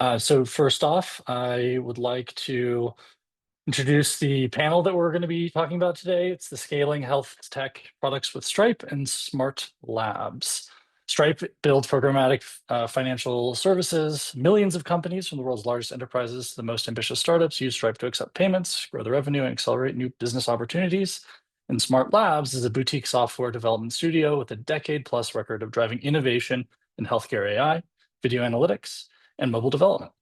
So first off, I would like to introduce the panel that we're going to be talking about today. It's the Scaling Health Tech Products with Stripe and Smartlabs. Stripe builds programmatic financial services. Millions of companies from the world's largest enterprises to the most ambitious startups use Stripe to accept payments, grow their revenue, and accelerate new business opportunities. And Smartlabs is a boutique software development studio with a decade-plus record of driving innovation in healthcare AI, video analytics, and mobile development.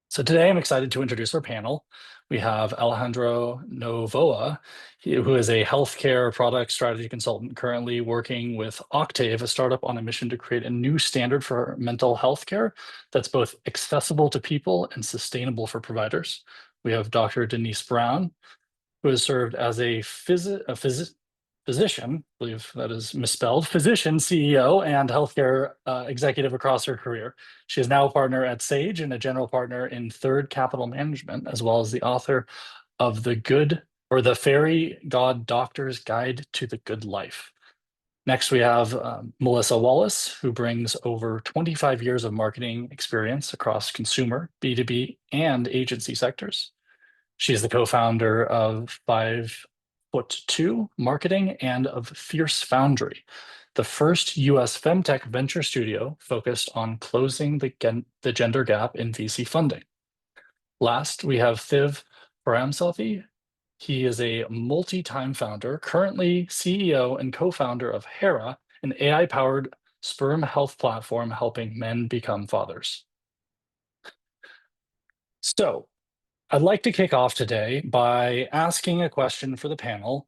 So today I'm excited to introduce our panel. We have Alejandro Novoa, who is a healthcare product strategy consultant currently working with Octave, a startup on a mission to create a new standard for mental health care that's both accessible to people and sustainable for providers. We have Dr. Denise Brown, who has served as a physician, I believe that is misspelled, physician, CEO, and healthcare executive across her career. She is now a partner at Sage and a general partner in Third Capital Management, as well as the author of the Fairy God Doctor's Guide to the Good Life. Next, we have Melissa Wallace, who brings over 25 years of marketing experience across consumer, B2B, and agency sectors. She's the co-founder of 5'2" Marketing and of Fierce Foundry, the first US femtech venture studio focused on closing the gender gap in VC funding. Last, we have Thiv Paramsothy. He is a multi-time founder, currently CEO and co-founder of Hera, an AI-powered sperm health platform helping men become fathers. So, I'd like to kick off today by asking a question for the panel.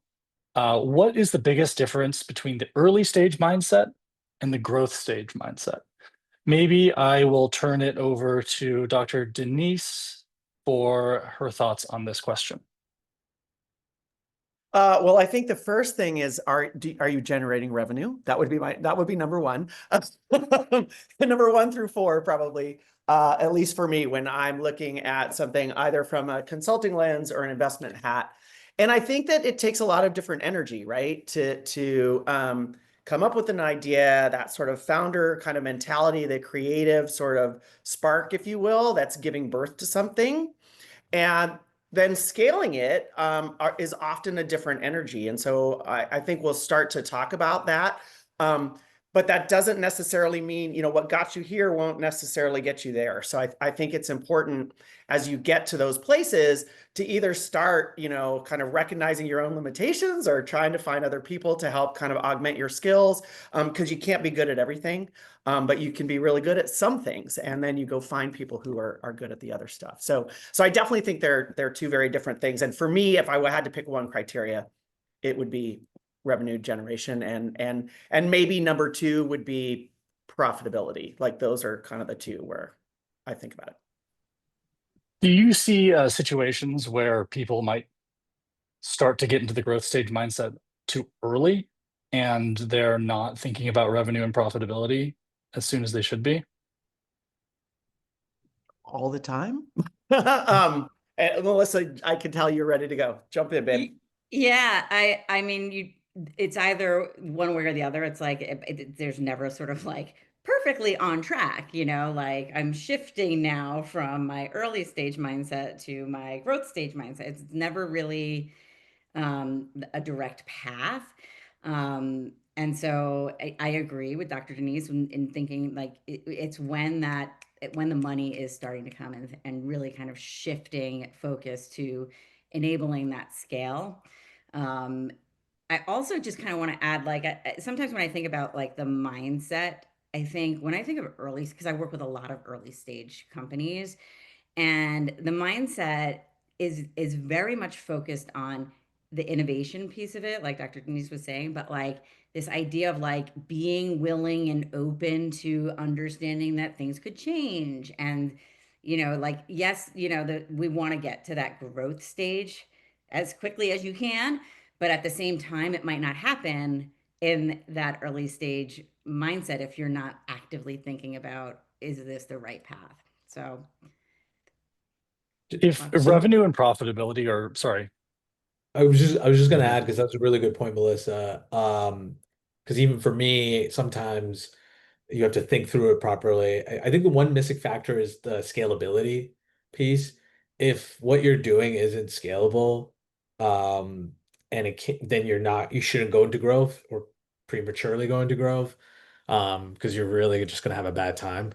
What is the biggest difference between the early stage mindset and the growth stage mindset? Maybe I will turn it over to Dr. Denise for her thoughts on this question. Well, I think the first thing is, are you generating revenue? That would be number one. Number 1 through 4, probably, at least for me, when I'm looking at something either from a consulting lens or an investment hat. And I think that it takes a lot of different energy, right? To come up with an idea, that sort of founder kind of mentality, the creative sort of spark, if you will, that's giving birth to something. And then scaling it is often a different energy. And so I think we'll start to talk about that. But that doesn't necessarily mean, what got you here won't necessarily get you there. So I think it's important as you get to those places to either start, kind of recognizing your own limitations or trying to find other people to help kind of augment your skills, because you can't be good at everything, but you can be really good at some things. And then you go find people who are good at the other stuff. So I definitely think they're two very different things. And for me, if I had to pick one criteria, it would be revenue generation, and maybe number 2 would be profitability. Like those are kind of the two where I think about it. Do you see situations where people might start to get into the growth stage mindset too early and they're not thinking about revenue and profitability as soon as they should be? All the time. Melissa, I can tell you're ready to go. Jump in, babe. Yeah, I mean, it's either one way or the other. It's like there's never sort of like perfectly on track, like I'm shifting now from my early stage mindset to my growth stage mindset. It's never really a direct path. And so I agree with Dr. Denise in thinking like it's when the money is starting to come and really kind of shifting focus to enabling that scale. I also just kind of want to add, like, sometimes when I think about like the mindset, I think when I think of early, because I work with a lot of early stage companies, and the mindset is very much focused on the innovation piece of it, like Dr. Denise was saying, but like this idea of like being willing and open to understanding that things could change. And, like, yes, we want to get to that growth stage as quickly as you can, but at the same time, it might not happen in that early stage mindset if you're not actively thinking about, is this the right path? So if revenue and profitability are, sorry. I was just gonna add, because that's a really good point, Melissa. Because even for me, sometimes You have to think through it properly. I think the one missing factor is the scalability piece. If what you're doing isn't scalable, um, and then you shouldn't go into growth or prematurely go into growth, because you're really just gonna have a bad time.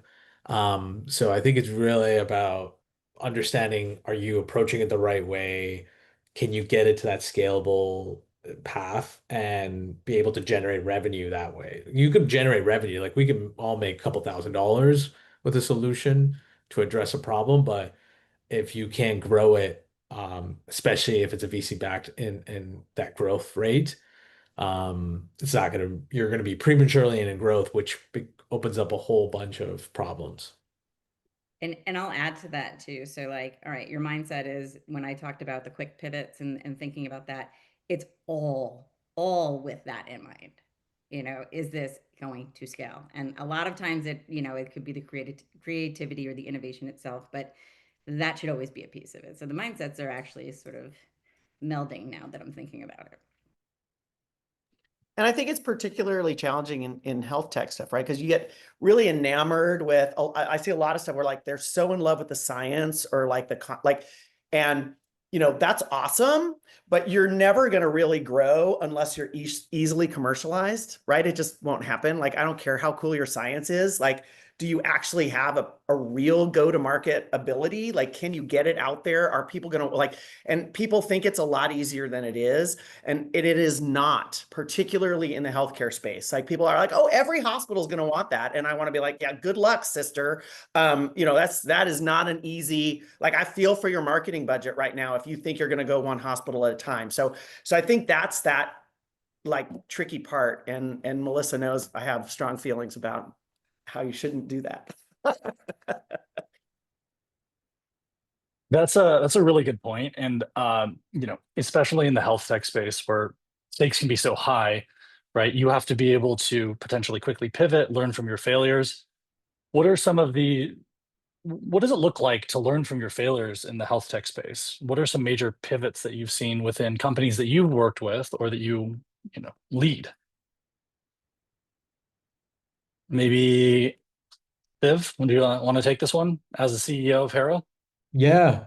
So I think it's really about understanding, are you approaching it the right way? Can you get it to that scalable path and be able to generate revenue that way? You could generate revenue, like we can all make a couple $1,000s with a solution to address a problem, but if you can't grow it, especially if it's a VC backed in that growth rate, it's not gonna, you're gonna be prematurely in growth, which opens up a whole bunch of problems. And I'll add to that too. So like, all right, your mindset is when I talked about the quick pivots and thinking about that, it's all with that in mind. You know, is this going to scale? And a lot of times it, you know, it could be the creativity or the innovation itself, but that should always be a piece of it. So the mindsets are actually sort of melding now that I'm thinking about it. And I think it's particularly challenging in health tech stuff, right? Because you get really enamored with, I see a lot of stuff where like they're so in love with the science or like and you know, that's awesome, but you're never going to really grow unless you're easily commercialized, right? It just won't happen. Like, I don't care how cool your science is. Like, do you actually have a real go-to-market ability? Like, can you get it out there? Are people going to like, and people think it's a lot easier than it is. And it is not, particularly in the healthcare space. Like people are like, oh, every hospital is going to want that. And I want to be like, yeah, good luck, sister. You know, that is not an easy, like I feel for your marketing budget right now if you think you're going to go one hospital at a time. So I think that's that like tricky part. And Melissa knows I have strong feelings about how you shouldn't do that. That's a really good point. And you know, especially in the health tech space where stakes can be so high, right? You have to be able to potentially quickly pivot, learn from your failures. What are some of the what does it look like to learn from your failures in the health tech space? What are some major pivots that you've seen within companies that you've worked with or that you know, lead? Maybe Thiv, would you want to take this one as the CEO of Hera? Yeah.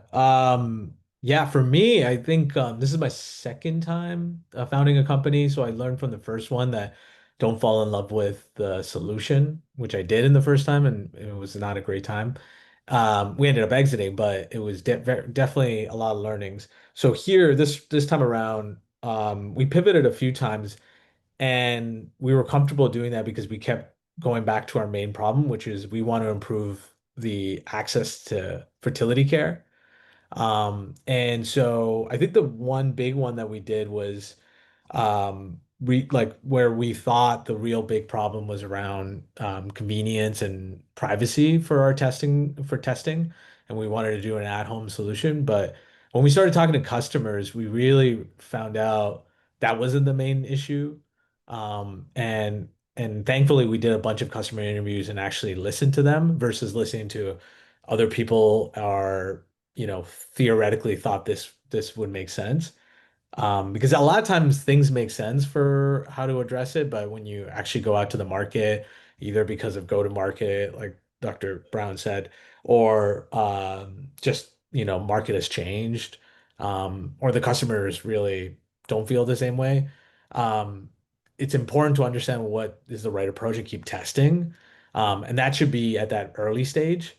Yeah, for me, I think this is my second time founding a company. So I learned from the first one that don't fall in love with the solution, which I did in the first time, and it was not a great time. We ended up exiting, but it was definitely a lot of learnings. So here, this time around, we pivoted a few times, and we were comfortable doing that because we kept going back to our main problem, which is we want to improve the access to fertility care. And so I think the one big one that we did was like where we thought the real big problem was around convenience and privacy for our testing, and we wanted to do an at-home solution. But when we started talking to customers, we really found out that wasn't the main issue. And thankfully we did a bunch of customer interviews and actually listened to them versus listening to other people are, theoretically thought this would make sense. Because a lot of times things make sense for how to address it, but when you actually go out to the market, either because of go to market, like Dr. Brown said, or just, market has changed, or the customers really don't feel the same way. Um, it's important to understand what is the right approach and keep testing. And that should be at that early stage.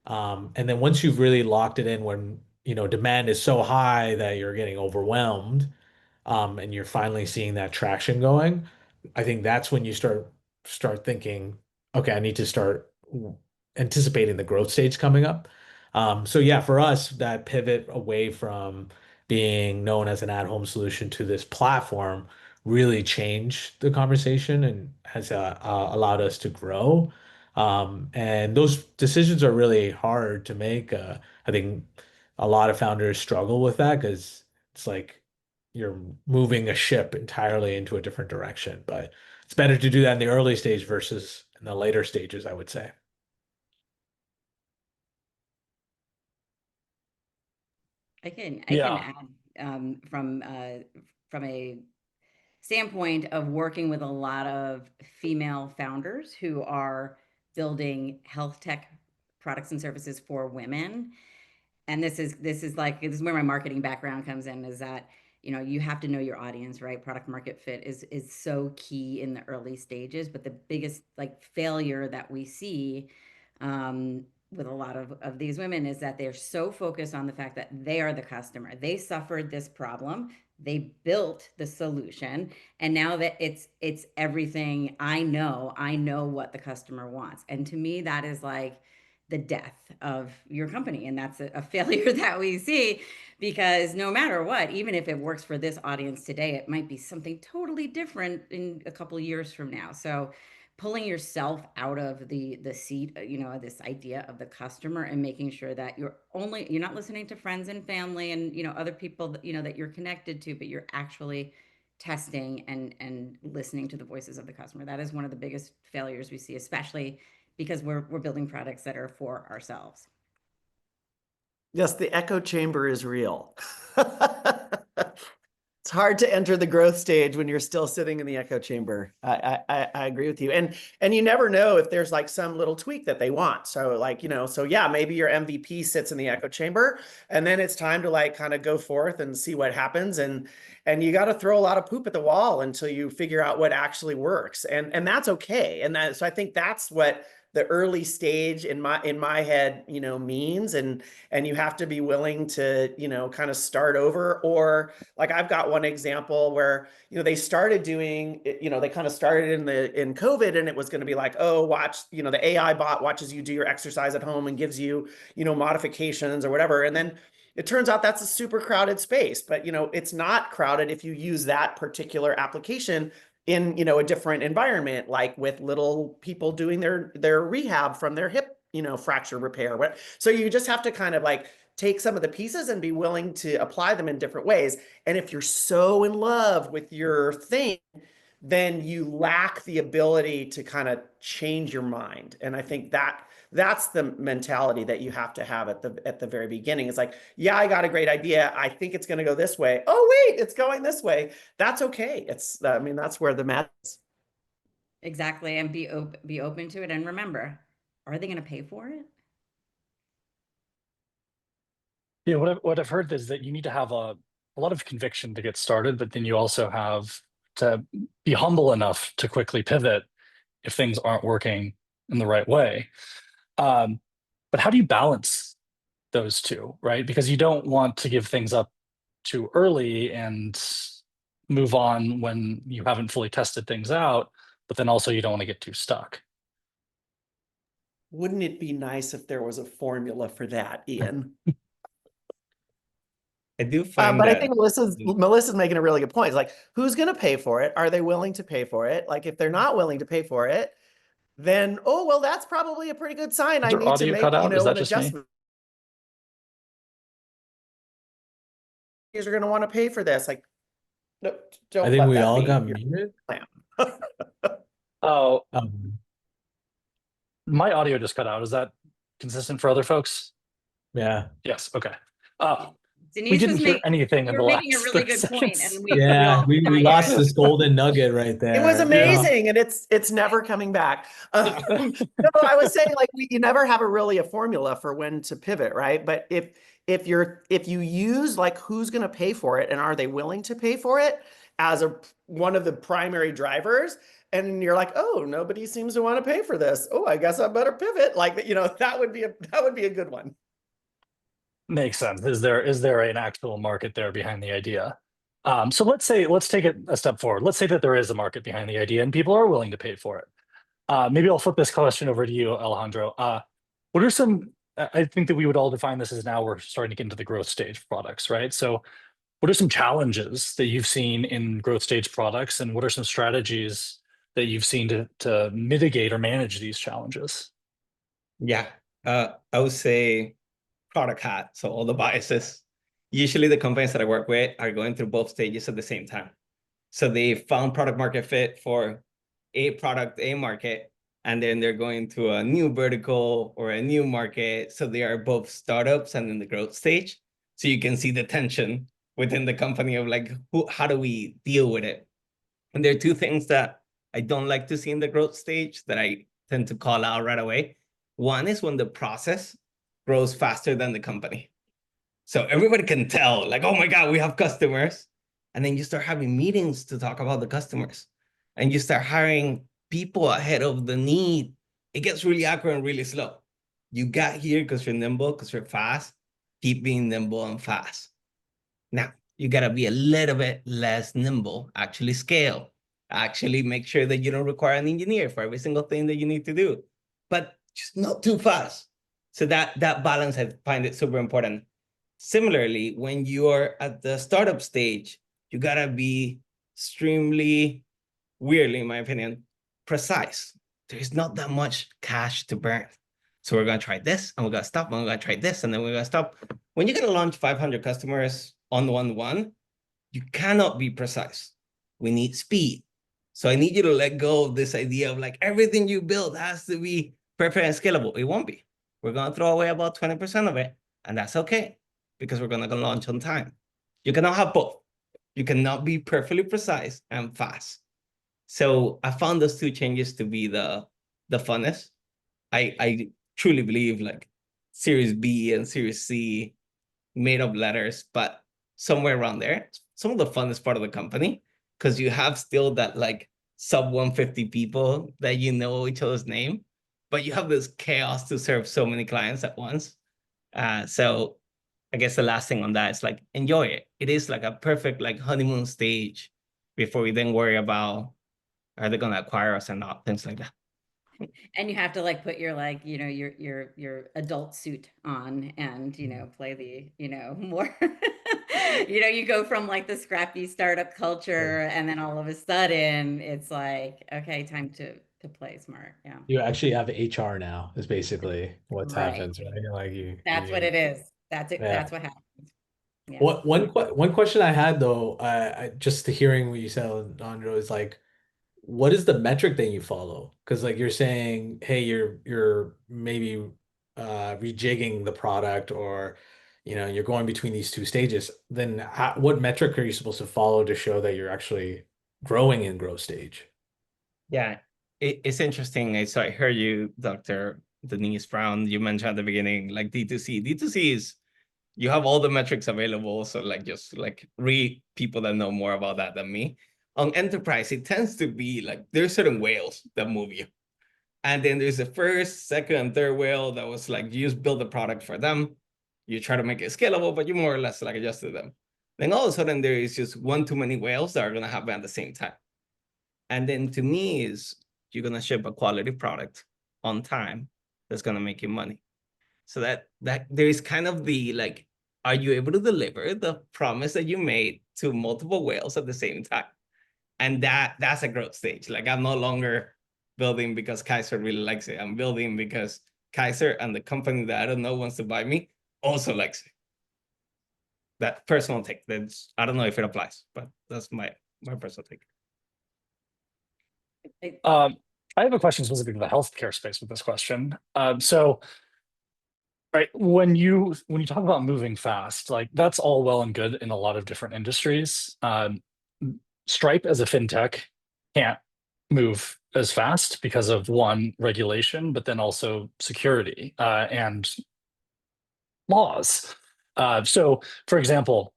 And then once you've really locked it in when, demand is so high that you're getting overwhelmed, and you're finally seeing that traction going, I think that's when you start thinking, okay, I need to start anticipating the growth stage coming up. So yeah, for us, that pivot away from being known as an at-home solution to this platform really changed the conversation and has allowed us to grow. And those decisions are really hard to make. I think a lot of founders struggle with that because it's like you're moving a ship entirely into a different direction. But it's better to do that in the early stage versus in the later stages, I would say. I can Yeah. add from a standpoint of working with a lot of female founders who are building health tech products and services for women. And this is where my marketing background comes in, is that, you know, you have to know your audience, right? Product market fit is so key in the early stages. But the biggest like failure that we see with a lot of these women is that they're so focused on the fact that they are the customer. They suffered this problem, they built the solution, and now that it's everything. I know what the customer wants. And to me, that is like the death of your company. And that's a failure that we see, because no matter what, even if it works for this audience today, it might be something totally different in a couple of years from now. So pulling yourself out of the seat, you know, this idea of the customer, and making sure that you're not listening to friends and family and, you know, other people that, you know, that you're connected to, but you're actually testing and listening to the voices of the customer. That is one of the biggest failures we see, especially because we're building products that are for ourselves. Yes, the echo chamber is real. It's hard to enter the growth stage when you're still sitting in the echo chamber. I agree with you. And you never know if there's like some little tweak that they want. So like, you know, so yeah, maybe your MVP sits in the echo chamber, and then it's time to like kind of go forth and see what happens. And you got to throw a lot of poop at the wall until you figure out what actually works. And that's okay. And so I think that's what the early stage in my head, you know, means. And you have to be willing to, you know, kind of start over. Or like I've got one example where, you know, they started doing, you know, they kind of started in COVID, and it was going to be like, oh, watch, you know, the AI bot watches you do your exercise at home and gives you, you know, modifications or whatever. And then it turns out that's a super crowded space. But, you know, it's not crowded if you use that particular application in, you know, a different environment, like with little people doing their rehab from their hip, you know, fracture repair. So you just have to kind of like take some of the pieces and be willing to apply them in different ways. And if you're so in love with your thing, then you lack the ability to kind of change your mind. And I think that's the mentality that you have to have at the very beginning. It's like, yeah, I got a great idea. I think it's going to go this way. Oh, wait, it's going this way. That's okay. I mean, that's where the magic is. Exactly. And be open to it. And remember, are they going to pay for it? Yeah, what I've heard is that you need to have a lot of conviction to get started, but then you also have to be humble enough to quickly pivot if things aren't working in the right way. But how do you balance those two, right? Because you don't want to give things up too early and move on when you haven't fully tested things out, but then also you don't want to get too stuck. Wouldn't it be nice if there was a formula for that, Ian? I do find but that I think Melissa's making a really good point. It's like, who's going to pay for it? Are they willing to pay for it? Like, if they're not willing to pay for it, then, oh, well, that's probably a pretty good sign. I Your need to audio make, cut you out? Is know, that an just me? adjustment. You're going to want to pay for this. Like, no, don't I think let we that all be got your muted. plan. Oh, Um, my audio just cut out. Is that consistent for other folks? yeah. Yes. Okay. We Denise didn't was hear anything you in were the making a last really 30 good point, seconds. and we Yeah, all we kinda lost got it. this golden nugget right there. It was Yeah. amazing, and it's never coming back. No, I was saying like you never have a formula for when to pivot, right? But if you use like who's going to pay for it and are they willing to pay for it as one of the primary drivers, and you're like, oh, nobody seems to want to pay for this. Oh, I guess I better pivot. Like, you know, that would be a good one. Makes sense. Is there an actual market there behind the idea? So let's take it a step forward. Let's say that there is a market behind the idea and people are willing to pay for it. Maybe I'll flip this question over to you, Alejandro. What are some, I think that we would all define this as now we're starting to get into the growth stage products, right? So what are some challenges that you've seen in growth stage products, and what are some strategies that you've seen to mitigate or manage these challenges? Yeah, I would say product hat. So all the biases. Usually the companies that I work with are going through both stages at the same time. So they found product market fit for a product, a market, and then they're going to a new vertical or a new market. So they are both startups and in the growth stage. So you can see the tension within the company of like, how do we deal with it? And there are two things that I don't like to see in the growth stage that I tend to call out right away. One is when the process grows faster than the company. So everybody can tell, like, oh my God, we have customers. And then you start having meetings to talk about the customers. And you start hiring people ahead of the need. It gets really awkward and really slow. You got here because you're nimble, because you're fast. Keep being nimble and fast. Now, you got to be a little bit less nimble, actually scale, actually make sure that you don't require an engineer for every single thing that you need to do, but just not too fast. So that balance, I find it super important. Similarly, when you're at the startup stage, you got to be extremely, weirdly, in my opinion, precise. There's not that much cash to burn. So we're going to try this, and we're going to stop, and we're going to try this, and then we're going to stop. When you're going to launch 500 customers on one, you cannot be precise. We need speed. So I need you to let go of this idea of like everything you build has to be perfect and scalable. It won't be. We're going to throw away about 20% of it, and that's okay because we're going to launch on time. You cannot have both. You cannot be perfectly precise and fast. So I found those two changes to be the funnest. I truly believe like Series B and Series C made up letters, but somewhere around there, some of the funnest part of the company, because you have still that like sub 150 people that you know each other's name, but you have this chaos to serve so many clients at once. So I guess the last thing on that is like, enjoy it. It is like a perfect like honeymoon stage before we then worry about, are they going to acquire us or not? Things like that. And you have to like put your like, you know, your adult suit on and, you know, play the, you know, more, you know, you go from like the scrappy startup culture and then all of a sudden it's like, okay, time to play smart. Yeah. You actually have HR now is basically what's Right. happens, right? Like That's what it is. That's it. Yeah. That's what happens. Yeah. One question I had though, I just hearing what you said, Alejandro, is like, what is the metric that you follow? Because like you're saying, hey, you're maybe rejigging the product, or you know, you're going between these two stages. Then what metric are you supposed to follow to show that you're actually growing in growth stage? Yeah, it's interesting. So I heard you, Dr. Denise Brown, you mentioned at the beginning, like D2C. D2C is, you have all the metrics available. So like, just like read people that know more about that than me. On enterprise, it tends to be like, there's certain whales that move you. And then there's the first, second, and third whale that was like, you just build the product for them. You try to make it scalable, but you more or less like adjust to them. Then all of a sudden there is just one too many whales that are going to happen at the same time. And then to me is, you're going to ship a quality product on time that's going to make you money. So that there is kind of the like, are you able to deliver the promise that you made to multiple whales at the same time? And that's a growth stage. Like, I'm no longer building because Kaiser really likes it. I'm building because Kaiser and the company that I don't know wants to buy me also likes it. That personal take. That's, I don't know if it applies, but that's my personal take. I have a question specific to the healthcare space with this question. So, right, when you talk about moving fast, like that's all well and good in a lot of different industries. Stripe as a fintech can't move as fast because of one, regulation, but then also security and laws. So, for example,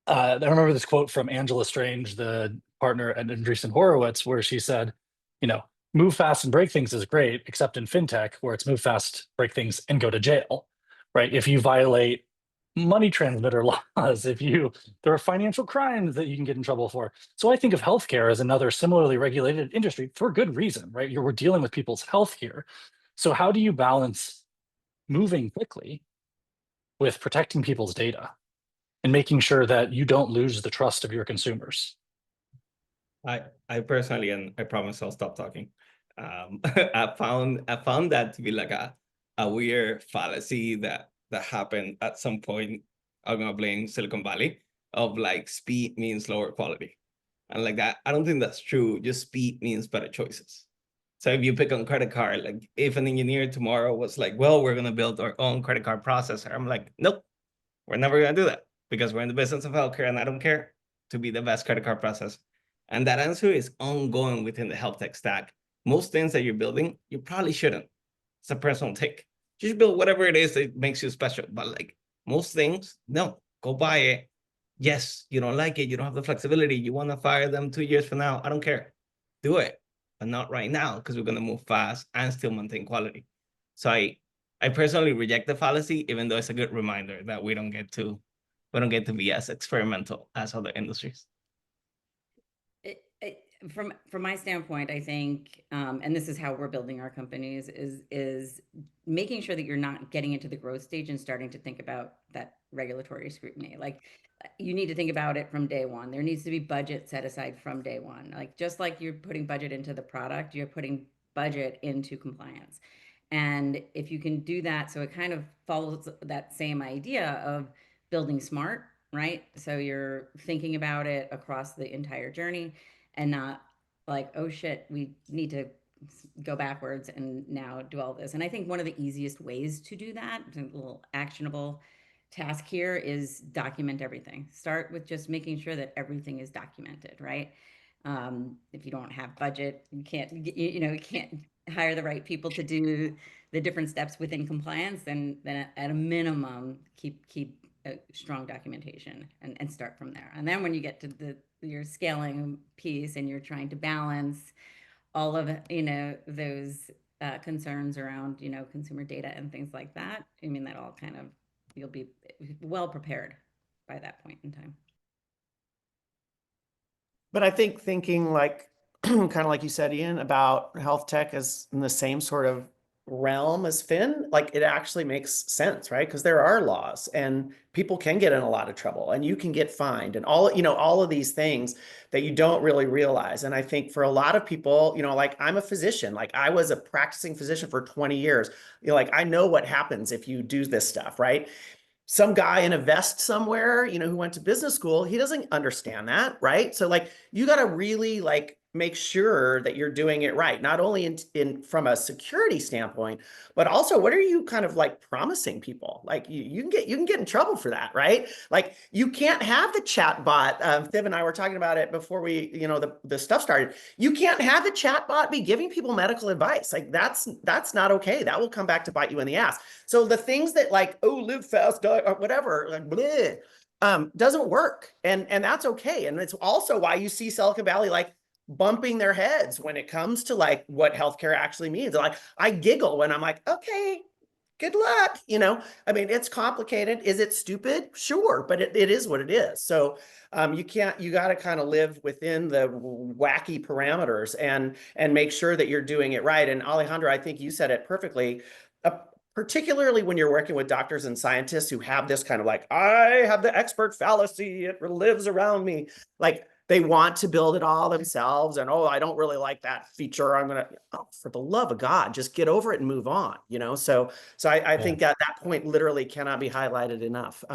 I remember this quote from Angela Strange, the partner at Andreessen Horowitz, where she said, you know, move fast and break things is great, except in fintech, where it's move fast, break things, and go to jail, right? If you violate money transmitter laws, there are financial crimes that you can get in trouble for. So I think of healthcare as another similarly regulated industry for good reason, right? We're dealing with people's health here. So how do you balance moving quickly with protecting people's data and making sure that you don't lose the trust of your consumers? I personally, and I promise I'll stop talking. I found that to be like a weird fallacy that happened at some point. I'm gonna blame Silicon Valley, of like speed means lower quality, and like that. I don't think that's true. Just speed means better choices. So if you pick on credit card, like if an engineer tomorrow was like, well, we're gonna build our own credit card processor, I'm like, nope, we're never gonna do that, because we're in the business of healthcare, and I don't care to be the best credit card processor. And that answer is ongoing within the health tech stack. Most things that you're building, you probably shouldn't. It's a personal take. You should build whatever it is that makes you special. But like most things, no, go buy it. Yes, you don't like it. You don't have the flexibility. You want to fire them 2 years from now. I don't care. Do it, but not right now because we're going to move fast and still maintain quality. So I personally reject the fallacy, even though it's a good reminder that we don't get to be as experimental as other industries. From my standpoint, I think, and this is how we're building our companies, is making sure that you're not getting into the growth stage and starting to think about that regulatory scrutiny. Like, you need to think about it from day one. There needs to be budget set aside from day one. Like, just like you're putting budget into the product, you're putting budget into compliance. And if you can do that, so it kind of follows that same idea of building smart, right? So you're thinking about it across the entire journey and not like, oh shit, we need to go backwards and now do all this. And I think one of the easiest ways to do that, a little actionable task here, is document everything. Start with just making sure that everything is documented, right? If you don't have budget, you can't, you can't hire the right people to do the different steps within compliance, then at a minimum, keep strong documentation and start from there. And then when you get to your scaling piece and you're trying to balance all of those concerns around consumer data and things like that, I mean, that all kind of, you'll be well prepared by that point in time. But I think thinking like, kind of like you said, Ian, about health tech as in the same sort of realm as Fin, like it actually makes sense, right? Because there are laws and people can get in a lot of trouble and you can get fined and all of these things that you don't really realize. And I think for a lot of people, like I'm a physician, like I was a practicing physician for 20 years. Like I know what happens if you do this stuff, right? Some guy in a vest somewhere, who went to business school, he doesn't understand that, right? So like you got to really like make sure that you're doing it right, not only in from a security standpoint, but also what are you kind of like promising people? Like you can get in trouble for that, right? Like you can't have the chat bot. Thiv and I were talking about it before we, the stuff started. You can't have the chat bot be giving people medical advice. Like that's not okay. That will come back to bite you in the ass. So the things that like, oh, live fast, die, or whatever, like bleh, doesn't work. And that's okay. And it's also why you see Silicon Valley like bumping their heads when it comes to like what healthcare actually means. Like I giggle when I'm like, okay, good luck. I mean, it's complicated. Is it stupid? Sure. But it is what it is. So you got to kind of live within the wacky parameters and make sure that you're doing it right. And Alejandro, I think you said it perfectly. Particularly when you're working with doctors and scientists who have this kind of like, I have the expert fallacy, it lives around me. Like they want to build it all themselves. And, oh, I don't really like that feature. I'm going to, for the love of God, just get over it and move on, So I think that point literally cannot be highlighted enough.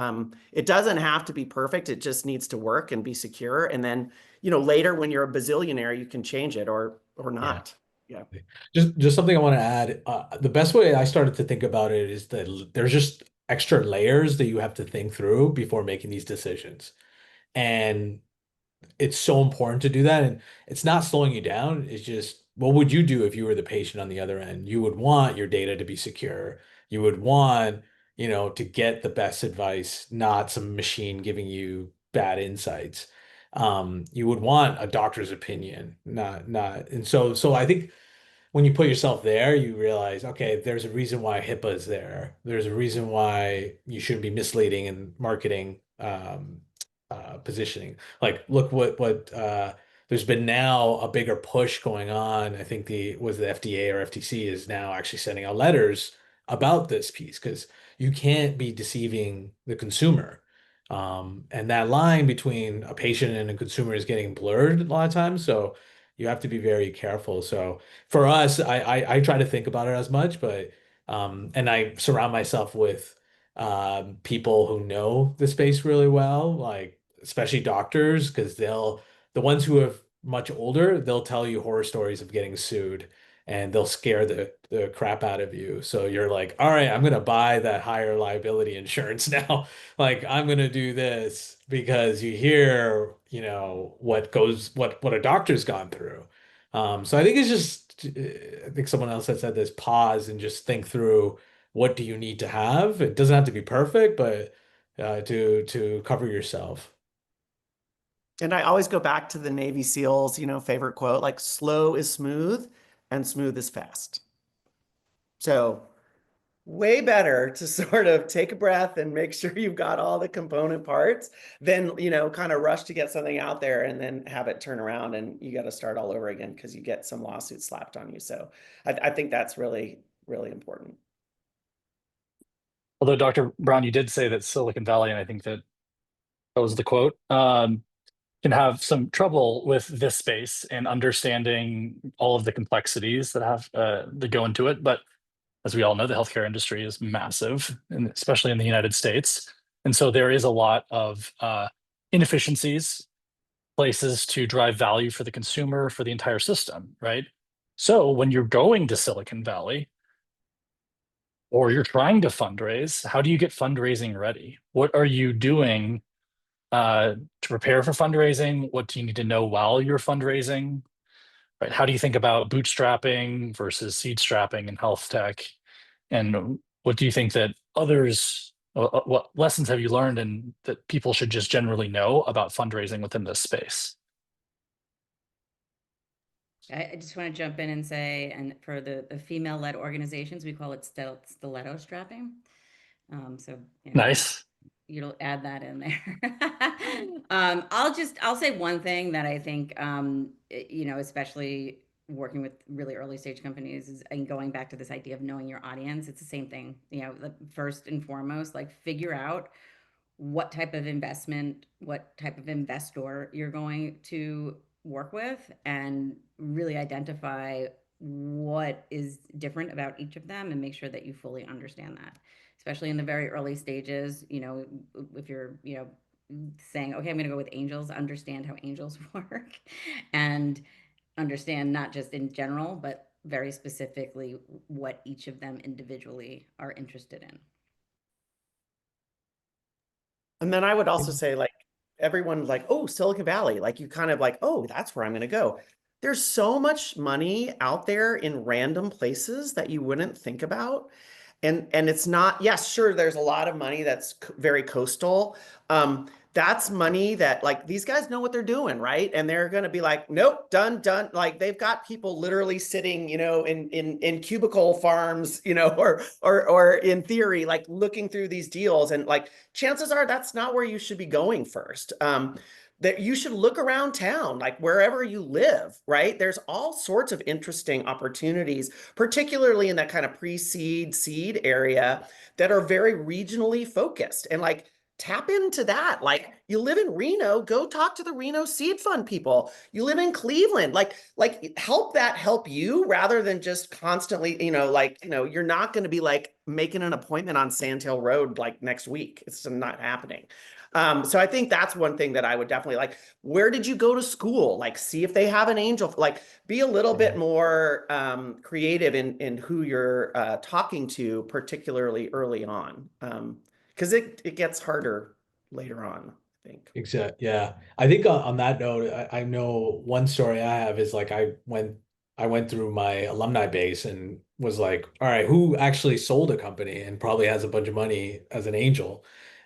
It doesn't have to be perfect. It just needs to work and be secure. And then, later when you're a bazillionaire, you can change it or not. Yeah. Just something I want to add. The best way I started to think about it is that there's just extra layers that you have to think through before making these decisions. And it's so important to do that. And it's not slowing you down. It's just, what would you do if you were the patient on the other end? You would want your data to be secure. You would want, to get the best advice, not some machine giving you bad insights. You would want a doctor's opinion, not. And so I think when you put yourself there, you realize, okay, there's a reason why HIPAA is there. There's a reason why you shouldn't be misleading in marketing positioning. Like, look what there's been now a bigger push going on. I think the FDA or FTC is now actually sending out letters about this piece because you can't be deceiving the consumer. And that line between a patient and a consumer is getting blurred a lot of times. So you have to be very careful. So for us, I try to think about it as much, but and I surround myself with people who know the space really well, like especially doctors, because the ones who are much older, they'll tell you horror stories of getting sued and they'll scare the crap out of you. So you're like, all right, I'm gonna buy that higher liability insurance now. Like I'm gonna do this because you hear, what a doctor's gone through. So I think it's just, I think someone else had said this, pause and just think through what do you need to have. It doesn't have to be perfect, but to cover yourself. And I always go back to the Navy SEALs, favorite quote, like slow is smooth and smooth is fast. So way better to sort of take a breath and make sure you've got all the component parts than, kind of rush to get something out there and then have it turn around and you got to start all over again because you get some lawsuit slapped on you. So I think that's really, really important. Although, Dr. Brown, you did say that Silicon Valley, and I think that was the quote, can have some trouble with this space and understanding all of the complexities that go into it. But as we all know, the healthcare industry is massive, and especially in the United States. And so there is a lot of inefficiencies, places to drive value for the consumer, for the entire system, right? So when you're going to Silicon Valley or you're trying to fundraise, how do you get fundraising ready? What are you doing to prepare for fundraising? What do you need to know while you're fundraising? Right? How do you think about bootstrapping versus seed strapping in health tech? And what do you think that what lessons have you learned and that people should just generally know about fundraising within this space? I just want to jump in and say, and for the female-led organizations, we call it stiletto strapping. So Nice. you'll add that in there. I'll say one thing that I think, especially working with really early stage companies and going back to this idea of knowing your audience, it's the same thing. First and foremost, like figure out what type of investment, what type of investor you're going to work with, and really identify what is different about each of them and make sure that you fully understand that, especially in the very early stages. If you're saying, okay, I'm going to go with angels, understand how angels work and understand not just in general but very specifically what each of them individually are interested in. And then I would also say, like, everyone like, oh, Silicon Valley, like you kind of like, oh, that's where I'm going to go. There's so much money out there in random places that you wouldn't think about. And it's not, yes, sure, there's a lot of money that's very coastal. That's money that like these guys know what they're doing, right? And they're going to be like, nope, done. Like they've got people literally sitting, in cubicle farms, or in theory, like looking through these deals. And like chances are that's not where you should be going first. That you should look around town, like wherever you live, right? There's all sorts of interesting opportunities, particularly in that kind of pre-seed, seed area that are very regionally focused. And like tap into that. Like you live in Reno, go talk to the Reno Seed Fund people. You live in Cleveland, like help you rather than just constantly, you're not going to be like making an appointment on Sandhill Road like next week. It's not happening. So I think that's one thing that I would definitely like. Where did you go to school? Like, see if they have an angel. Like, be a little bit more creative in who you're talking to, particularly early on, because it gets harder later on, I think. Exactly. Yeah. I think on that note, I know one story I have is like I went through my alumni base and was like, all right, who actually sold a company and probably has a bunch of money as an angel?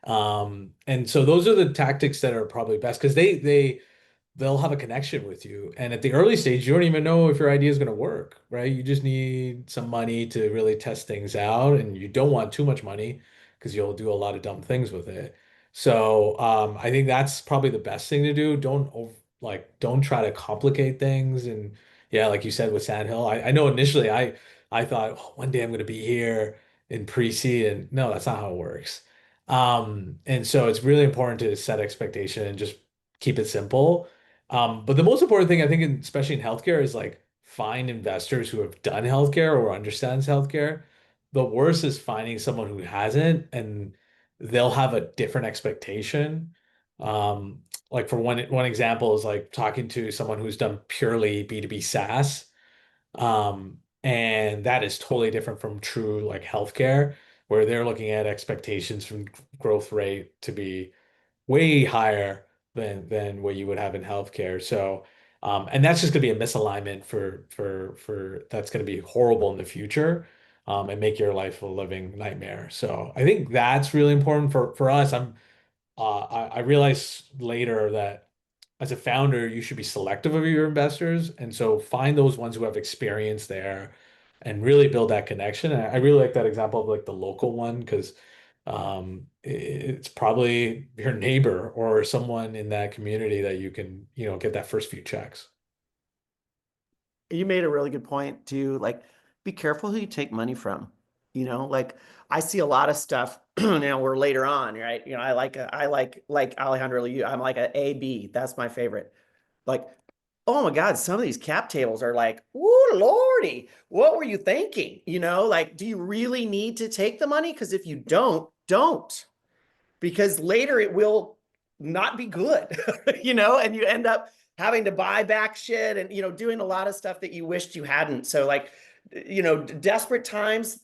And so those are the tactics that are probably best because they'll have a connection with you. And at the early stage, you don't even know if your idea is going to work, right? You just need some money to really test things out, and you don't want too much money because you'll do a lot of dumb things with it. So I think that's probably the best thing to do. Don't try to complicate things. And yeah, like you said with Sandhill, I know initially I thought, oh, one day I'm going to be here in pre-seed, and no, that's not how it works. And so it's really important to set expectation and just keep it simple. But the most important thing I think, especially in healthcare, is like find investors who have done healthcare or understands healthcare. The worst is finding someone who hasn't, and they'll have a different expectation. Like for one example is like talking to someone who's done purely B2B SaaS. And that is totally different from true like healthcare, where they're looking at expectations from growth rate to be way higher than what you would have in healthcare. So, and that's just going to be a misalignment for that's going to be horrible in the future, and make your life a living nightmare. So I think that's really important for us. I realized later that as a founder, you should be selective of your investors, and so find those ones who have experience there and really build that connection. And I really like that example of like the local one because it's probably your neighbor or someone in that community that you can, get that first few checks. You made a really good point too. Like, be careful who you take money from. Like I see a lot of stuff. We're later on, right? I like Alejandro. I'm like a AB. That's my favorite. Like, oh my God, some of these cap tables are like, oh Lordy, what were you thinking? Like, do you really need to take the money? Because if you don't, because later it will not be good, and you end up having to buy back shit and, doing a lot of stuff that you wished you hadn't. So like, desperate times,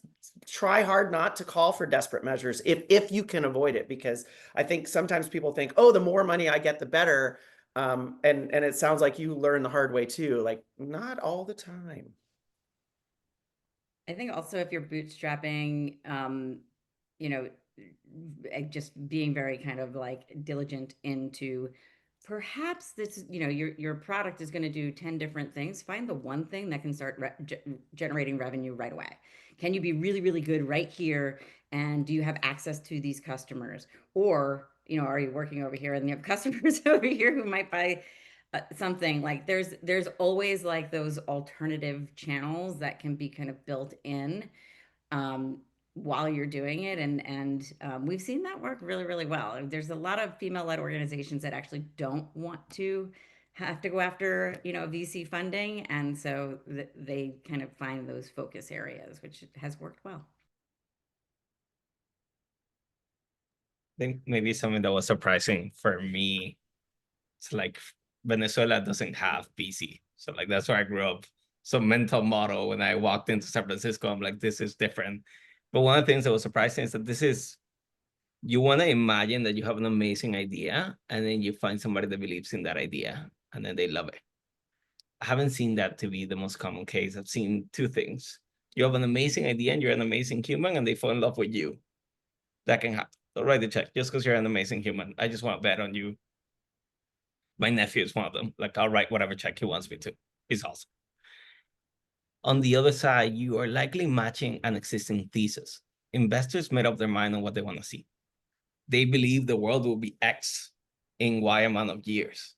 try hard not to call for desperate measures if you can avoid it, because I think sometimes people think, oh, the more money I get, the better. And it sounds like you learn the hard way too, like not all the time. I think also if you're bootstrapping, just being very kind of like diligent into perhaps this, your product is going to do 10 different things. Find the one thing that can start generating revenue right away. Can you be really, really good right here? And do you have access to these customers? Or, are you working over here and you have customers over here who might buy something? Like there's always like those alternative channels that can be kind of built in while you're doing it. And we've seen that work really, really well. There's a lot of female-led organizations that actually don't want to have to go after, VC funding. And so they kind of find those focus areas, which has worked well. I think maybe something that was surprising for me, it's like Venezuela doesn't have VC. So like that's where I grew up. So mental model when I walked into San Francisco, I'm like, this is different. But one of the things that was surprising is that you want to imagine that you have an amazing idea and then you find somebody that believes in that idea and then they love it. I haven't seen that to be the most common case. I've seen two things. You have an amazing idea and you're an amazing human and they fall in love with you. That can happen. Don't write the check just because you're an amazing human. I just want to bet on you. My nephew is one of them. Like, I'll write whatever check he wants me to. He's awesome. On the other side, you are likely matching an existing thesis. Investors made up their mind on what they want to see. They believe the world will be X in Y amount of years.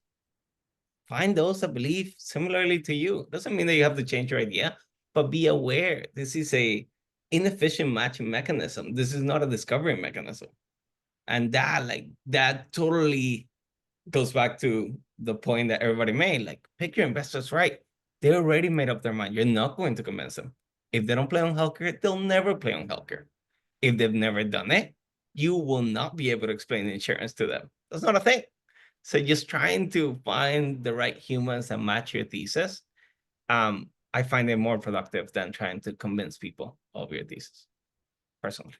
Find those that believe similarly to you. Doesn't mean that you have to change your idea, but be aware. This is a inefficient matching mechanism. This is not a discovery mechanism. And that totally goes back to the point that everybody made, like pick your investors right. They already made up their mind. You're not going to convince them. If they don't play on healthcare, they'll never play on healthcare. If they've never done it, you will not be able to explain insurance to them. That's not a thing. So just trying to find the right humans and match your thesis, I find it more productive than trying to convince people of your thesis, personally.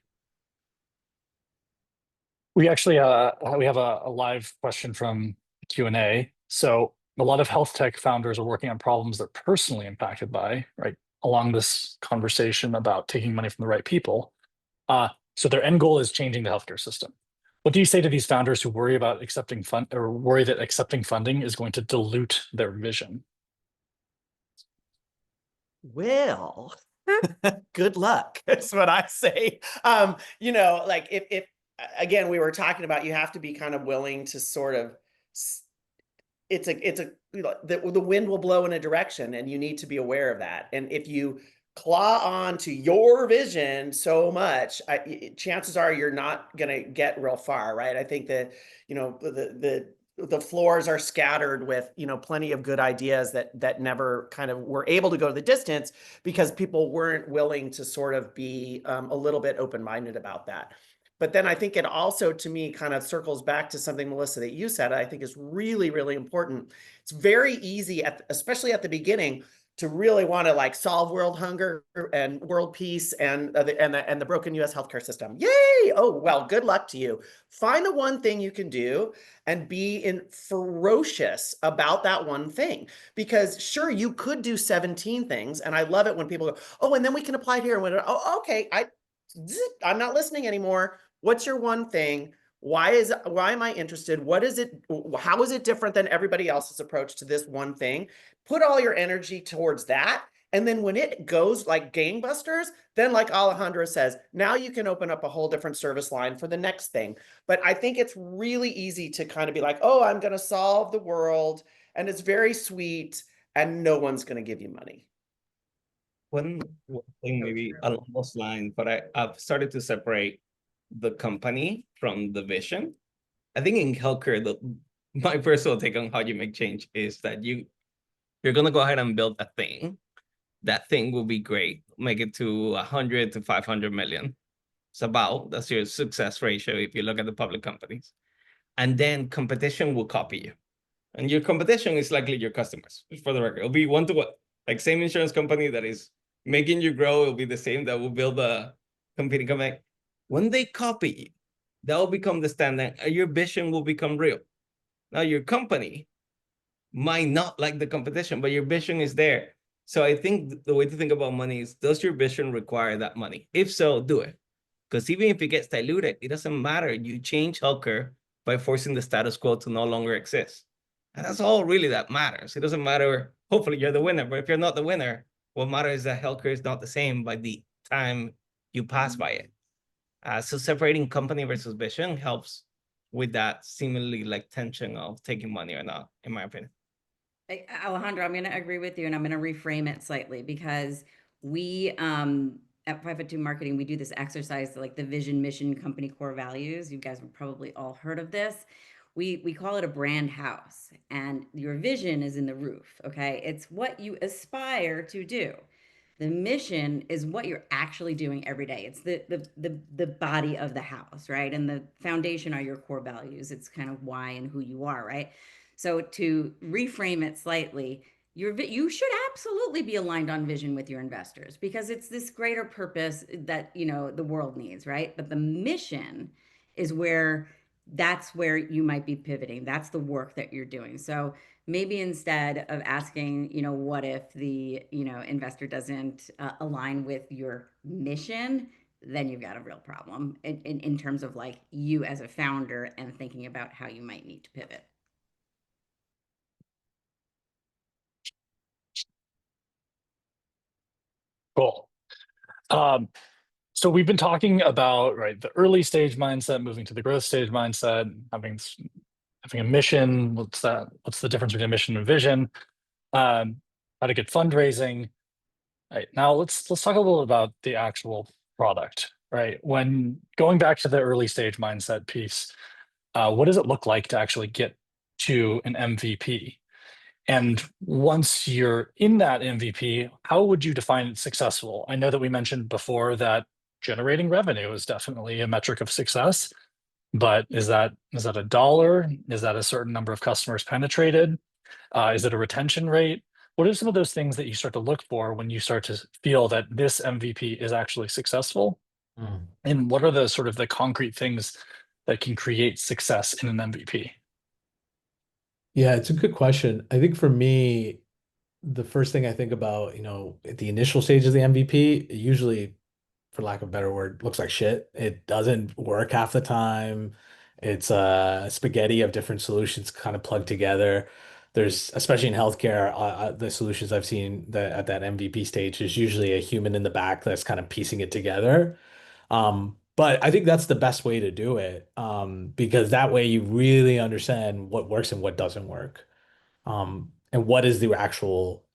We actually we have a live question from Q&A. So a lot of health tech founders are working on problems they're personally impacted by, right? Along this conversation about taking money from the right people. So their end goal is changing the healthcare system. What do you say to these founders who worry about accepting fund or worry that accepting funding is going to dilute their vision? Well, good luck. That's what I say. Like if again, we were talking about, you have to be kind of willing to sort of, the wind will blow in a direction and you need to be aware of that. And if you claw on to your vision so much, chances are you're not going to get real far, right? I think that, the floors are scattered with, plenty of good ideas that never kind of were able to go the distance because people weren't willing to sort of be a little bit open-minded about that. But then I think it also, to me, kind of circles back to something, Melissa, that you said, I think is really, really important. It's very easy, especially at the beginning, to really want to like solve world hunger and world peace and the broken US healthcare system. Yay! Oh, well, good luck to you. Find the one thing you can do and be ferocious about that one thing. Because sure, you could do 17 things. And I love it when people go, oh, and then we can apply it here. And oh, okay, I'm not listening anymore. What's your one thing? Why am I interested? What is it? How is it different than everybody else's approach to this one thing? Put all your energy towards that. And then when it goes like gangbusters, then like Alejandro says, now you can open up a whole different service line for the next thing. But I think it's really easy to kind of be like, oh, I'm going to solve the world. And it's very sweet and no one's going to give you money. One thing maybe along those lines, but I've started to separate the company from the vision. I think in healthcare, my personal take on how you make change is that you're gonna go ahead and build a thing. That thing will be great. Make it to 100 to 500 million. That's your success ratio if you look at the public companies. And then competition will copy you. And your competition is likely your customers, for the record. It'll be one to one. Like same insurance company that is making you grow, it'll be the same that will build a competing company. When they copy you, that will become the standard, and your vision will become real. Now, your company might not like the competition, but your vision is there. So I think the way to think about money is, does your vision require that money? If so, do it. Because even if it gets diluted, it doesn't matter. You change healthcare by forcing the status quo to no longer exist. And that's all really that matters. It doesn't matter. Hopefully, you're the winner. But if you're not the winner, what matters is that healthcare is not the same by the time you pass by it. So separating company versus vision helps with that seemingly like tension of taking money or not, in my opinion. Alejandro, I'm going to agree with you, and I'm going to reframe it slightly, because we at 502 Marketing, we do this exercise, like the vision, mission, company core values. You guys have probably all heard of this. We call it a brand house, and your vision is in the roof. Okay, it's what you aspire to do. The mission is what you're actually doing every day. It's the body of the house, right? And the foundation are your core values. It's kind of why and who you are, right? So to reframe it slightly, you should absolutely be aligned on vision with your investors, because it's this greater purpose that, you know, the world needs, right? But the mission is that's where you might be pivoting. That's the work that you're doing. So maybe instead of asking, you know, what if the, you know, investor doesn't align with your mission, then you've got a real problem in terms of like you as a founder and thinking about how you might need to pivot. Cool. So we've been talking about, right, the early stage mindset, moving to the growth stage mindset, having a mission. What's the difference between a mission and vision? How to get fundraising. Right, now let's talk a little about the actual product, right? When going back to the early stage mindset piece, what does it look like to actually get to an MVP? And once you're in that MVP, how would you define it successful? I know that we mentioned before that generating revenue is definitely a metric of success, but is that a dollar? Is that a certain number of customers penetrated? Is it a retention rate? What are some of those things that you start to look for when you start to feel that this MVP is actually successful? And what are the sort of the concrete things that can create success in an MVP? Yeah, it's a good question. I think for me, the first thing I think about, you know, at the initial stage of the MVP, it usually, for lack of a better word, looks like shit. It doesn't work half the time. It's a spaghetti of different solutions kind of plugged together. There's, especially in healthcare, the solutions I've seen that at that MVP stage is usually a human in the back that's kind of piecing it together. But I think that's the best way to do it, because that way you really understand what works and what doesn't work, and what is the actual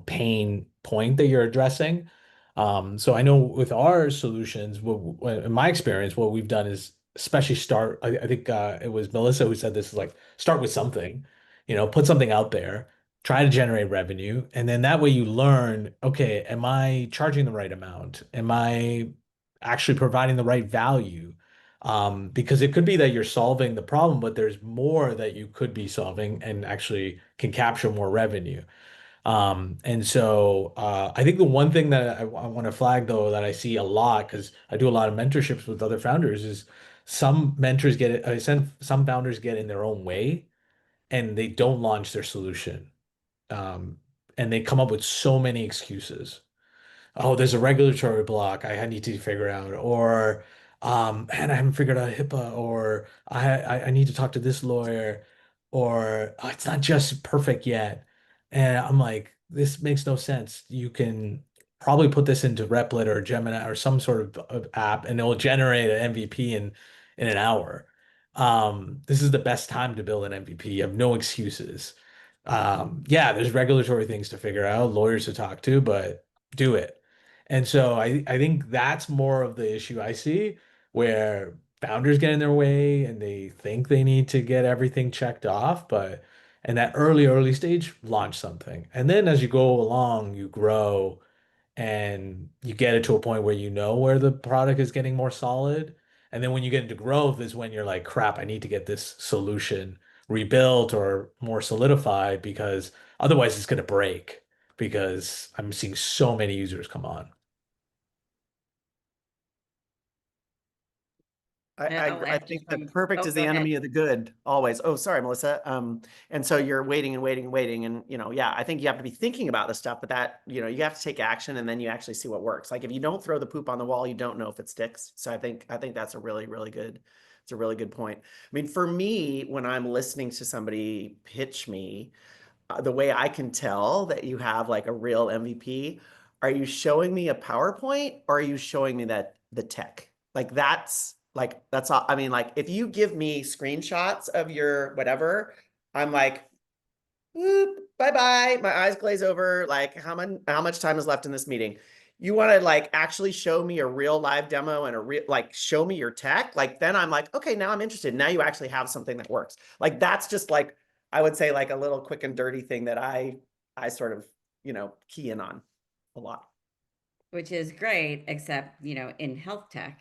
pain point that you're addressing. So I know with our solutions, in my experience, what we've done is especially start. I think it was Melissa who said this is like start with something, you know, put something out there, try to generate revenue, and then that way you learn, okay, am I charging the right amount? Am I actually providing the right value? Because it could be that you're solving the problem, but there's more that you could be solving and actually can capture more revenue. And so I think the one thing that I want to flag though that I see a lot because I do a lot of mentorships with other founders is some mentors get it, some founders get in their own way and they don't launch their solution. Um, and they come up with so many excuses. Oh, there's a regulatory block I need to figure out, or man, I haven't figured out HIPAA, or I need to talk to this lawyer, or "Oh, it's not just perfect yet." And I'm like, this makes no sense. You can probably put this into Replit or Gemini or some sort of app, and it will generate an MVP in an hour. This is the best time to build an MVP. You have no excuses. Yeah, there's regulatory things to figure out, lawyers to talk to, but do it. And so I think that's more of the issue I see where founders get in their way and they think they need to get everything checked off, but in that early stage, launch something. And then as you go along, you grow and you get it to a point where you know where the product is getting more solid. And then when you get into growth is when you're like, crap, I need to get this solution rebuilt or more solidified because otherwise it's going to break because I'm seeing so many users come on. I Actually think that from, perfect oh, is go the ahead. enemy of the good always. Oh, sorry, Melissa. And so you're waiting and waiting and waiting. And, yeah, I think you have to be thinking about this stuff, but that, you have to take action and then you actually see what works. Like if you don't throw the poop on the wall, you don't know if it sticks. So I think that's a really, really good, it's a really good point. I mean, for me, when I'm listening to somebody pitch me, the way I can tell that you have like a real MVP, are you showing me a PowerPoint or are you showing me that the tech? That's all. I mean, like if you give me screenshots of your whatever, I'm like, bye bye. My eyes glaze over. Like how much time is left in this meeting? You want to like actually show me a real live demo and a real like show me your tech? Like then I'm like, okay, now I'm interested. Now you actually have something that works. Like that's just like I would say like a little quick and dirty thing that I sort of, key in on a lot. Which is great, except, in health tech,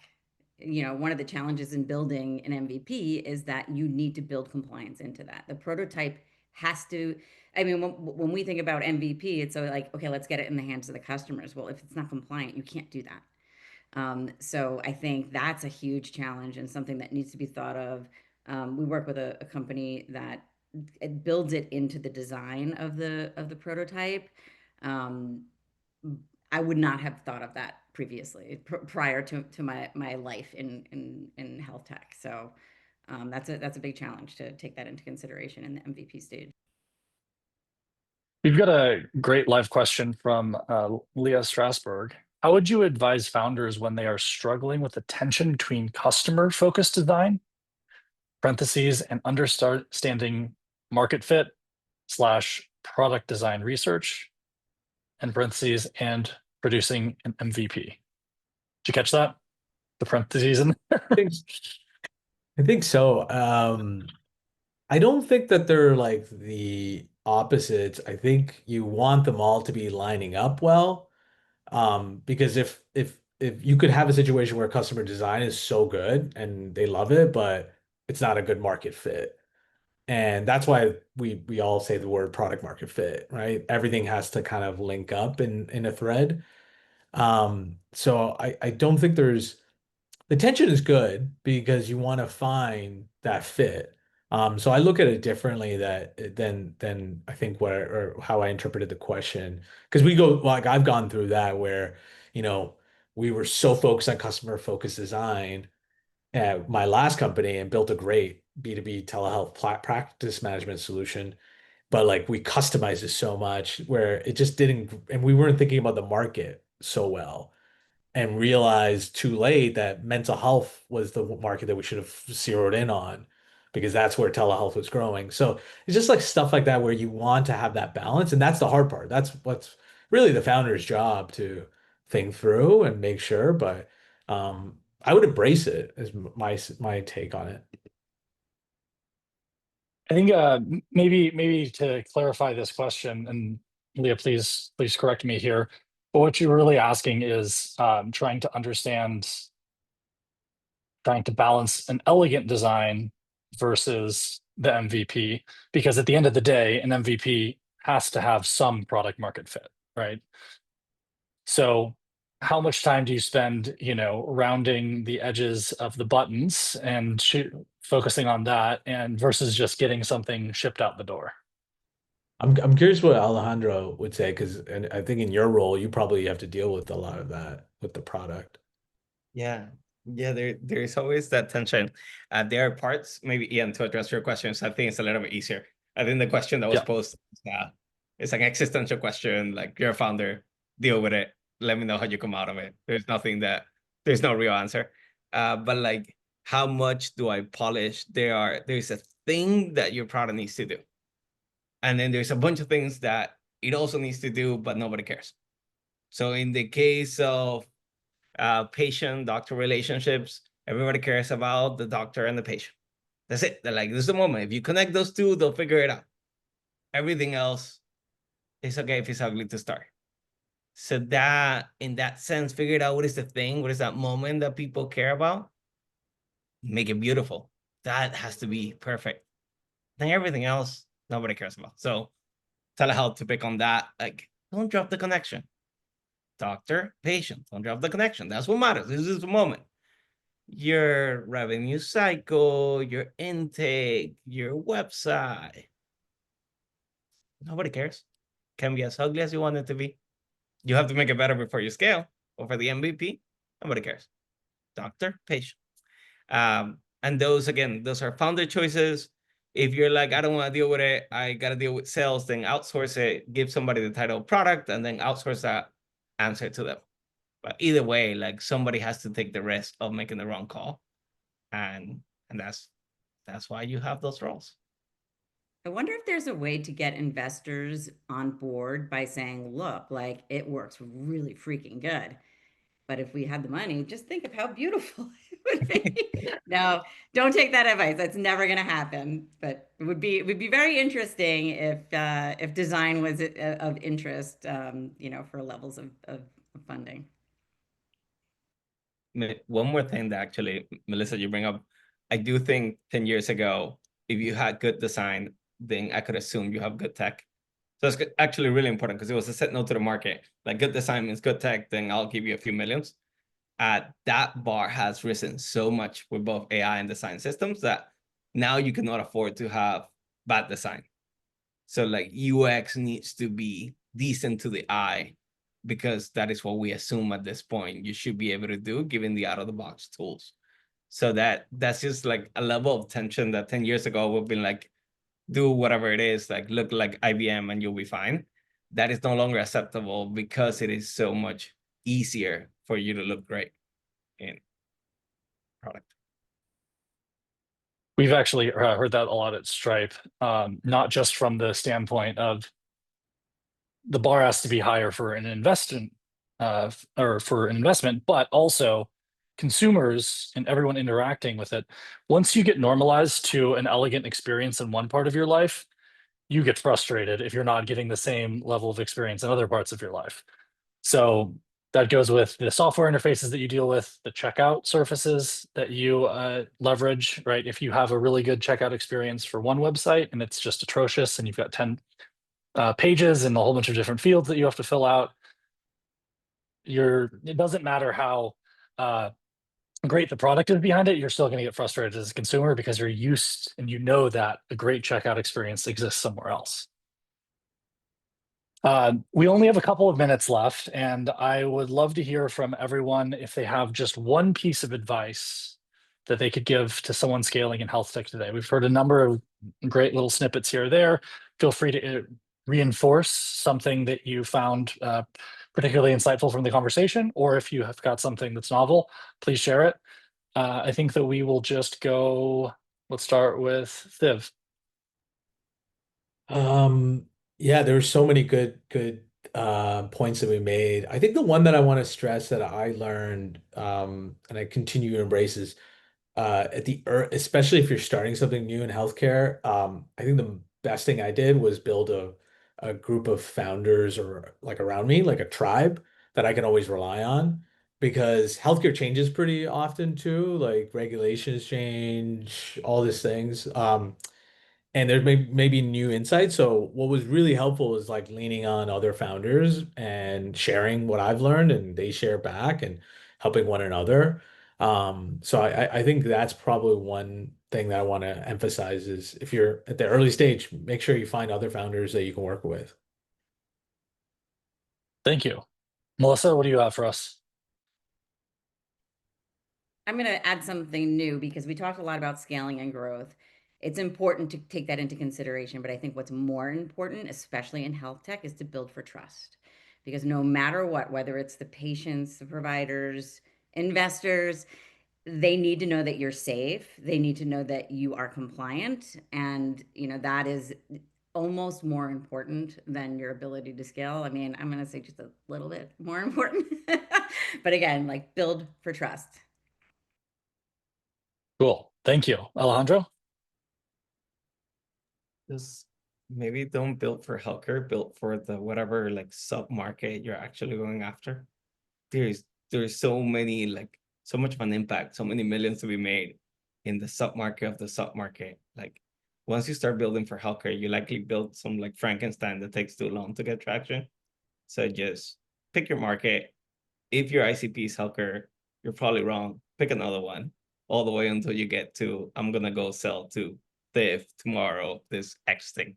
one of the challenges in building an MVP is that you need to build compliance into that. The prototype has to, I mean, when we think about MVP, it's so like, okay, let's get it in the hands of the customers. Well, if it's not compliant, you can't do that. So I think that's a huge challenge and something that needs to be thought of. We work with a company that it builds it into the design of the prototype. Um, I would not have thought of that previously, prior to my life in health tech. So that's a big challenge to take that into consideration in the MVP stage. We've got a great live question from Leah Strasberg. How would you advise founders when they are struggling with the tension between customer-focused design, parentheses, and understanding market fit / product design research, and parentheses, and producing an MVP? Did you catch that? The parentheses in there? I think so. I don't think that they're like the opposites. I think you want them all to be lining up well. Because if you could have a situation where customer design is so good and they love it, but it's not a good market fit. And that's why we all say the word product market fit, right? Everything has to kind of link up in a thread. So I don't think there's the tension is good because you want to find that fit. So I look at it differently than I think what or how I interpreted the question. Because we go like I've gone through that where, you know, we were so focused on customer focused design at my last company and built a great B2B telehealth practice management solution. But like we customized it so much where it just didn't, and we weren't thinking about the market so well and realized too late that mental health was the market that we should have zeroed in on because that's where telehealth was growing. So it's just like stuff like that where you want to have that balance. And that's the hard part. That's what's really the founder's job to think through and make sure. But I would embrace it is my take on it. I think maybe to clarify this question, and Leah, please correct me here. But what you're really asking is trying to balance an elegant design versus the MVP, because at the end of the day, an MVP has to have some product market fit, right? So how much time do you spend, rounding the edges of the buttons and focusing on that, and versus just getting something shipped out the door? I'm curious what Alejandro would say, because and I think in your role you probably have to deal with a lot of that with the product. Yeah, yeah, there's always that tension. There are parts, maybe Ian, to address your questions, I think it's a little bit easier. I think the question that was Yeah. posed is an existential question, like you're a founder, deal with it. Let me know how you come out of it. There's no real answer. But like, how much do I polish? There's a thing that your product needs to do. And then there's a bunch of things that it also needs to do, but nobody cares. So in the case of patient-doctor relationships, everybody cares about the doctor and the patient. That's it. They're like, this is the moment. If you connect those two, they'll figure it out. Everything else is okay if it's ugly to start. So that, in that sense, figure it out. What is the thing? What is that moment that people care about? Make it beautiful. That has to be perfect. Then everything else, nobody cares about. So telehealth, to pick on that, like, don't drop the connection. Doctor, patient, don't drop the connection. That's what matters. This is the moment. Your revenue cycle, your intake, your website. Nobody cares. Can be as ugly as you want it to be. You have to make it better before you scale. Or for the MVP, nobody cares. Doctor, patient. And those, again, those are founder choices. If you're like, I don't want to deal with it, I got to deal with sales, then outsource it, give somebody the title of product, and then outsource that answer to them. But either way, like, somebody has to take the risk of making the wrong call. And that's why you have those roles. I wonder if there's a way to get investors on board by saying, look, like, it works really freaking good. But if we had the money, just think of how beautiful it would be. No, don't take that advice. That's never going to happen. But it would be very interesting if design was of interest, for levels of funding. One more thing that actually, Melissa, you bring up, I do think 10 years ago, if you had good design, then I could assume you have good tech. So it's actually really important, because it was a set note to the market. Like, good design means good tech, then I'll give you a few millions. That bar has risen so much with both AI and design systems that now you cannot afford to have bad design. So like, UX needs to be decent to the eye, because that is what we assume at this point you should be able to do given the out-of-the-box tools. So that's just like a level of tension that 10 years ago would have been like, do whatever it is, like look like IBM and you'll be fine. That is no longer acceptable, because it is so much easier for you to look great in product. We've actually heard that a lot at Stripe, not just from the standpoint of the bar has to be higher for an investment, but also consumers and everyone interacting with it. Once you get normalized to an elegant experience in one part of your life, you get frustrated if you're not getting the same level of experience in other parts of your life. So that goes with the software interfaces that you deal with, the checkout surfaces that you leverage, right? If you have a really good checkout experience for one website and it's just atrocious and you've got 10 pages and a whole bunch of different fields that you have to fill out, it doesn't matter how great the product is behind it, you're still going to get frustrated as a consumer, because you're used and you know that a great checkout experience exists somewhere else. We only have a couple of minutes left, and I would love to hear from everyone if they have just one piece of advice that they could give to someone scaling in health tech today. We've heard a number of great little snippets here or there. Feel free to reinforce something that you found particularly insightful from the conversation, or if you have got something that's novel, please share it. I think that we will just go, let's start with Thiv. Yeah, there were so many good points that we made. I think the one that I want to stress that I learned and I continue to embrace is especially if you're starting something new in healthcare. I think the best thing I did was build a group of founders or like around me, like a tribe that I can always rely on, because healthcare changes pretty often too, like regulations change, all these things. and there may be new insights. So what was really helpful is like leaning on other founders and sharing what I've learned, and they share back and helping one another. So I think that's probably one thing that I want to emphasize is if you're at the early stage, make sure you find other founders that you can work with. Thank you. Melissa, what do you have for us? I'm going to add something new because we talked a lot about scaling and growth. It's important to take that into consideration, but I think what's more important, especially in health tech, is to build for trust. Because no matter what, whether it's the patients, the providers, investors, they need to know that you're safe. They need to know that you are compliant. And, that is almost more important than your ability to scale. I mean, I'm going to say just a little bit more important. But again, like build for trust. Cool. Thank you. Alejandro? Just maybe don't build for healthcare, build for the whatever like sub market you're actually going after. There's so many so much of an impact, so many millions to be made in the sub market of the sub market. Like once you start building for healthcare, you likely build some like Frankenstein that takes too long to get traction. So just pick your market. If your ICP is healthcare, you're probably wrong. Pick another one all the way until you get to, I'm gonna go sell to Thiv tomorrow, this X thing.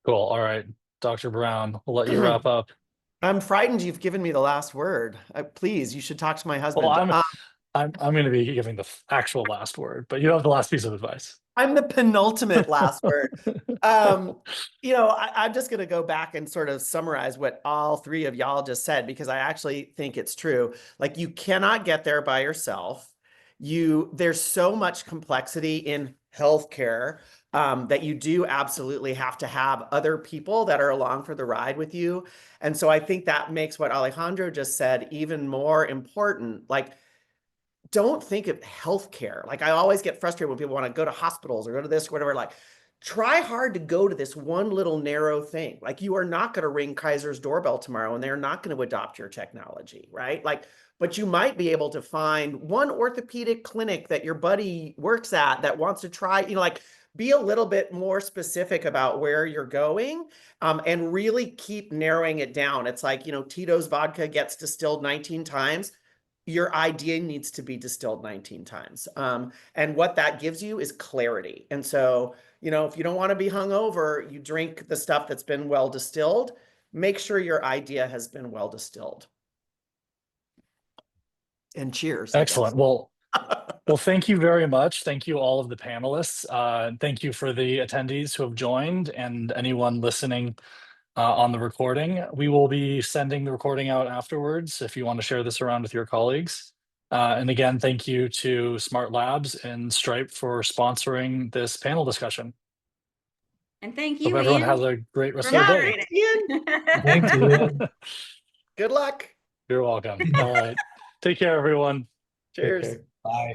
Cool. All right. Dr. Brown, we'll let you wrap up. I'm frightened you've given me the last word. Please, you should talk to my husband. Well, I'm going to be giving the actual last word, but you have the last piece of advice. I'm the penultimate last word. I'm just going to go back and sort of summarize what all three of y'all just said, because I actually think it's true. Like, you cannot get there by yourself. There's so much complexity in healthcare that you do absolutely have to have other people that are along for the ride with you. And so I think that makes what Alejandro just said even more important. Like, don't think of healthcare. Like, I always get frustrated when people want to go to hospitals or go to this, or whatever. Like, try hard to go to this one little narrow thing. Like, you are not going to ring Kaiser's doorbell tomorrow and they're not going to adopt your technology, right? Like, but you might be able to find one orthopedic clinic that your buddy works at that wants to try, like, be a little bit more specific about where you're going, and really keep narrowing it down. It's like, Tito's vodka gets distilled 19 times. Your idea needs to be distilled 19 times. And what that gives you is clarity. And so, if you don't want to be hungover, you drink the stuff that's been well distilled. Make sure your idea has been well distilled. And cheers. Excellent. Well, thank you very much. Thank you, all of the panelists. Thank you for the attendees who have joined and anyone listening on the recording. We will be sending the recording out afterwards if you want to share this around with your colleagues. And again, thank you to Xmartlabs and Stripe for sponsoring this panel discussion. And thank you, Hope everyone Ian, has a great rest for of the day. Ian. Thanks, Ian. Good luck. You're welcome. All right. Take care, everyone. Cheers. Bye.